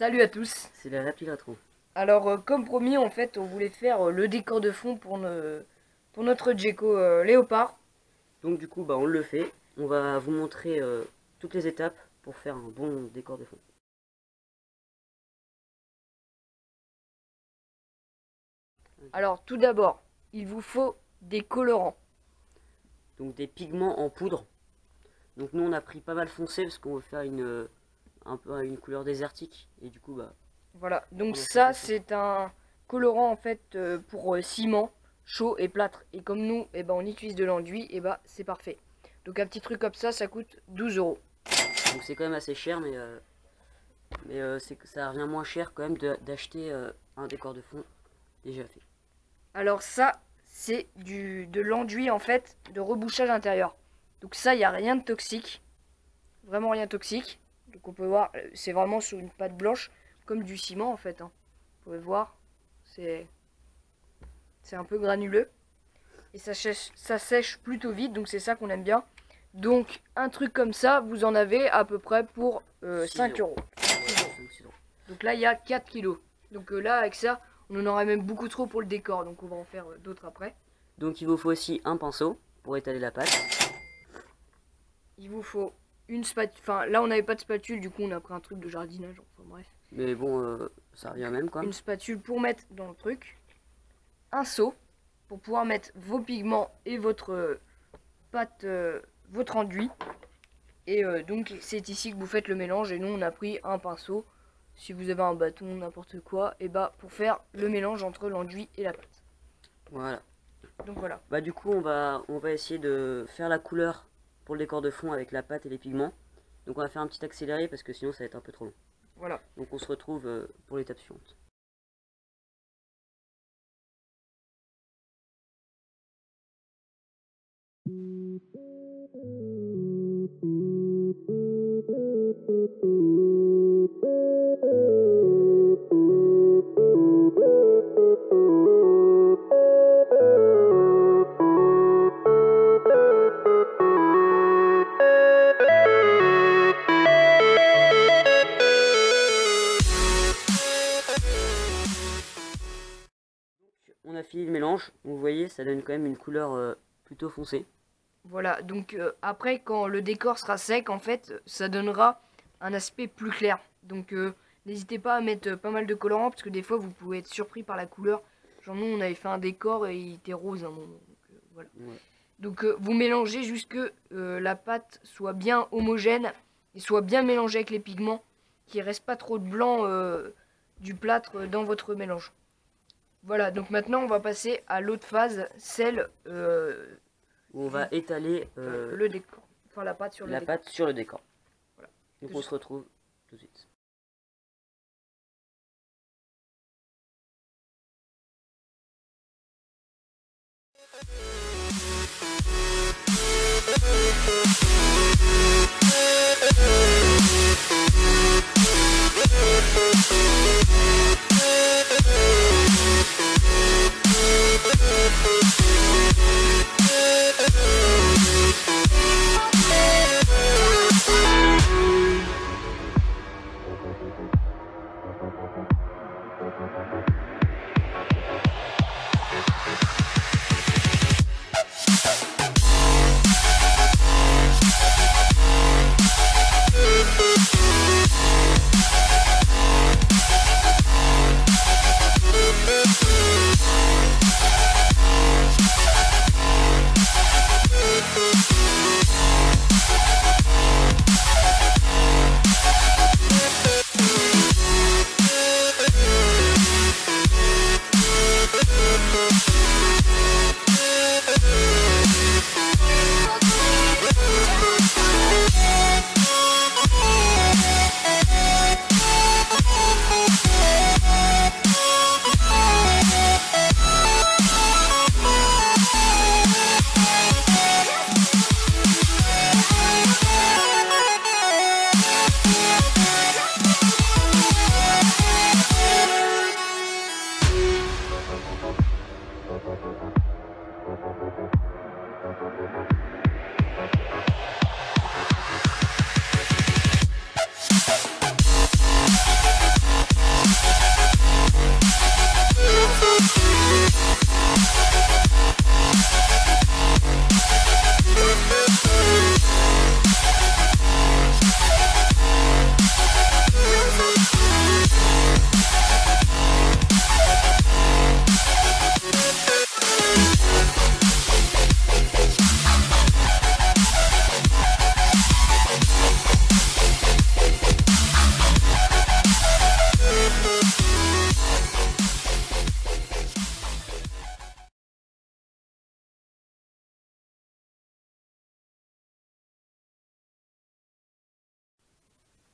Salut à tous. C'est la Rapide Rétro. Alors comme promis en fait on voulait faire le décor de fond pour notre gecko léopard. Donc du coup on le fait. On va vous montrer toutes les étapes pour faire un bon décor de fond. Alors tout d'abord il vous faut des colorants. Donc des pigments en poudre. Donc nous on a pris pas mal foncé parce qu'on veut faire un peu une couleur désertique. Et du coup Voilà, donc ça c'est un colorant en fait pour ciment, chaud et plâtre. Et comme nous on utilise de l'enduit, c'est parfait. Donc un petit truc comme ça coûte 12 €. Donc c'est quand même assez cher, mais ça revient moins cher quand même d'acheter un décor de fond déjà fait. Alors ça c'est de l'enduit en fait de rebouchage intérieur. Donc ça il n'y a rien de toxique, vraiment rien de toxique. Donc on peut voir, c'est vraiment sur une pâte blanche comme du ciment en fait. Vous pouvez voir, c'est un peu granuleux. Et ça sèche plutôt vite, donc c'est ça qu'on aime bien. Donc un truc comme ça, vous en avez à peu près pour 5 €. Donc là il y a 4 kilos. Donc là avec ça, on en aurait même beaucoup trop pour le décor. Donc on va en faire d'autres après. Donc il vous faut aussi un pinceau pour étaler la pâte. Il vous faut une spatule. Enfin là on n'avait pas de spatule, du coup on a pris un truc de jardinage. Enfin bref. Mais bon, ça revient même quoi. Une spatule pour mettre dans le truc. Un seau pour pouvoir mettre vos pigments et votre pâte, votre enduit. Et donc c'est ici que vous faites le mélange. Et nous on a pris un pinceau. Si vous avez un bâton, n'importe quoi, et pour faire le mélange entre l'enduit et la pâte. Voilà. Donc voilà. Du coup on va essayer de faire la couleur pour le décor de fond avec la pâte et les pigments. Donc on va faire un petit accéléré parce que sinon ça va être un peu trop long. Voilà. Donc on se retrouve pour l'étape suivante. On a fini le mélange, vous voyez ça donne quand même une couleur plutôt foncée. Voilà, donc après quand le décor sera sec en fait ça donnera un aspect plus clair. Donc n'hésitez pas à mettre pas mal de colorants parce que des fois vous pouvez être surpris par la couleur. Genre nous on avait fait un décor et il était rose à un moment. Donc, voilà. Ouais. Donc vous mélangez jusque la pâte soit bien homogène et soit bien mélangée avec les pigments, qu'il ne reste pas trop de blanc du plâtre dans votre mélange. Voilà, donc maintenant on va passer à l'autre phase, celle où on va étaler le décor, enfin la pâte sur le décor. Pâte sur le décor. Voilà. Donc on se retrouve tout de suite.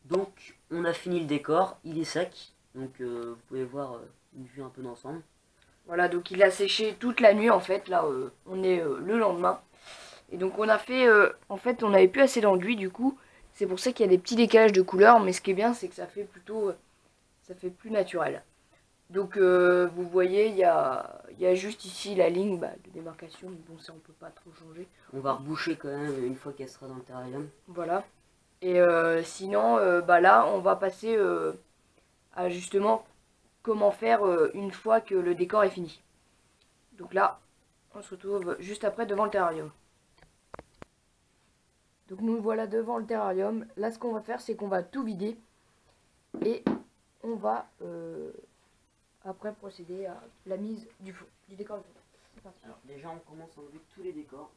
Donc on a fini le décor, il est sec, donc vous pouvez voir une vue un peu d'ensemble. Voilà, donc il a séché toute la nuit en fait, là on est le lendemain. Et donc on a fait, en fait on n'avait plus assez d'enduit du coup, c'est pour ça qu'il y a des petits décalages de couleurs, mais ce qui est bien c'est que ça fait plutôt, ça fait plus naturel. Donc vous voyez, il y a juste ici la ligne de démarcation, mais bon ça on peut pas trop changer. On va reboucher quand même une fois qu'elle sera dans le terrarium. Voilà. Et sinon, là on va passer à justement comment faire une fois que le décor est fini. Donc là, on se retrouve juste après devant le terrarium. Donc nous voilà devant le terrarium. Là, ce qu'on va faire, c'est qu'on va tout vider. Et on va après procéder à la mise du décor. C'est parti. Alors déjà, on commence à enlever tous les décors.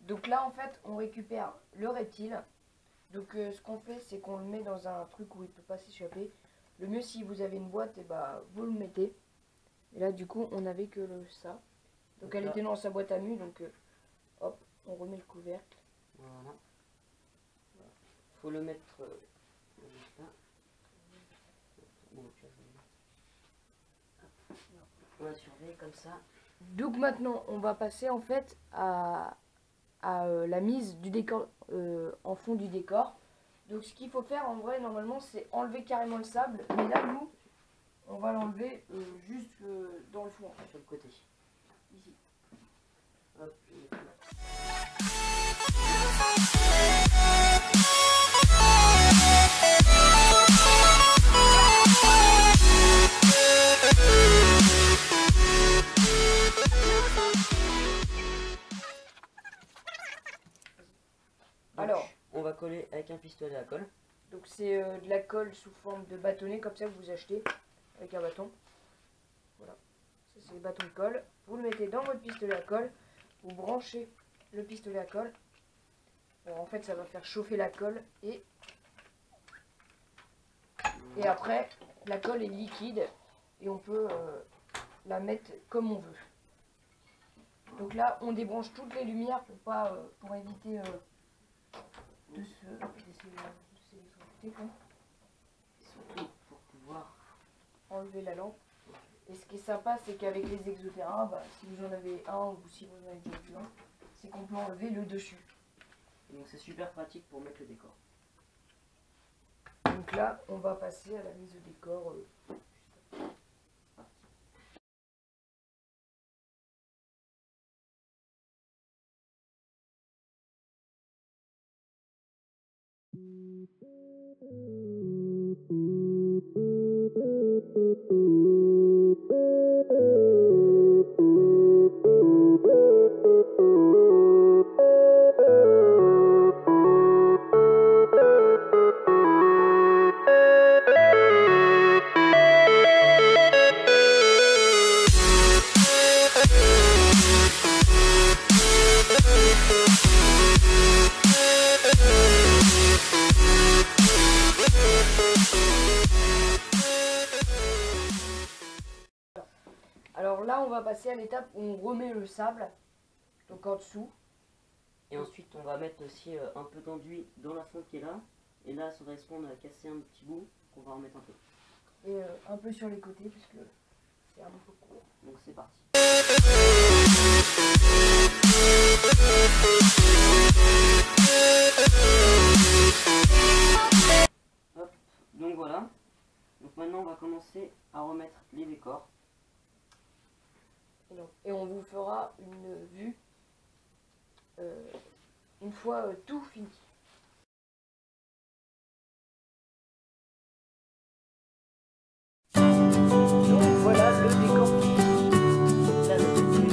Donc là, en fait, on récupère le reptile. Donc ce qu'on fait, c'est qu'on le met dans un truc où il ne peut pas s'échapper. Le mieux, si vous avez une boîte, et vous le mettez. Et là, du coup, on n'avait que ça. Donc elle était dans sa boîte à mu, donc hop, on remet le couvercle. Voilà. Faut le mettre là. Bon, on va surveiller comme ça. Donc maintenant, on va passer en fait à la mise du décor en fond du décor. Donc ce qu'il faut faire en vrai, normalement, c'est enlever carrément le sable. Mais là, nous, on va l'enlever juste dans le fond, en fait. Sur le côté. Ici. Hop, Alors, on va coller avec un pistolet à colle. donc c'est de la colle sous forme de bâtonnet, comme ça que vous achetez avec un bâton. Voilà, ça c'est les bâtons de colle. Vous le mettez dans votre pistolet à colle, vous branchez le pistolet à colle. En fait, ça va faire chauffer la colle et après, la colle est liquide et on peut la mettre comme on veut. Donc là, on débranche toutes les lumières pour éviter de s'électrocuter, quoi. Surtout pour pouvoir Enlever la lampe. Et ce qui est sympa, c'est qu'avec les exoterrains, si vous en avez un ou si vous en avez déjà vu un, c'est qu'on peut enlever le dessus. Donc c'est super pratique pour mettre le décor. Donc là, on va passer à la mise au décor. Alors là, on va passer à l'étape où on remet le sable, donc en dessous. Et ensuite on va mettre aussi un peu d'enduit dans la fonte qui est là. Et là ça correspond à casser un petit bout qu'on va remettre un peu. Et un peu sur les côtés parce que c'est un peu court. Donc c'est parti. Hop, donc voilà. Donc maintenant on va commencer à remettre les décors. Et on vous fera une vue une fois tout fini. Donc voilà le décor fini. Là, le décor,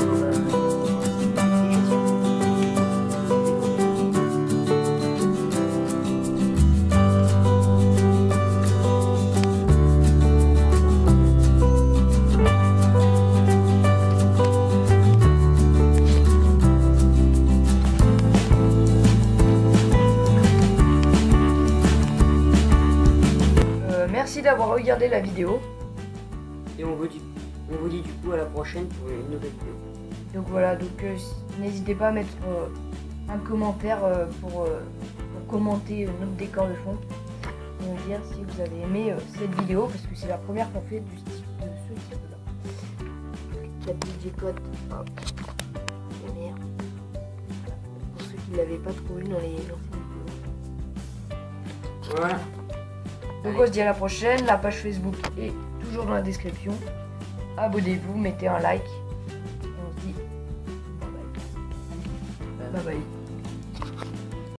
d'avoir regardé la vidéo. Et on vous dit du coup à la prochaine pour une nouvelle vidéo. Donc voilà, donc n'hésitez pas à mettre un commentaire pour commenter notre décor de fond. Et me dire si vous avez aimé cette vidéo, parce que c'est la première qu'on fait de ce type là. La DJ code. Hop. Et merde. Pour ceux qui ne l'avaient pas trouvé dans les anciennes vidéos. Voilà. Donc on se dit à la prochaine. La page Facebook est toujours dans la description. Abonnez-vous, mettez un like. Et on se dit bye bye. Bye bye.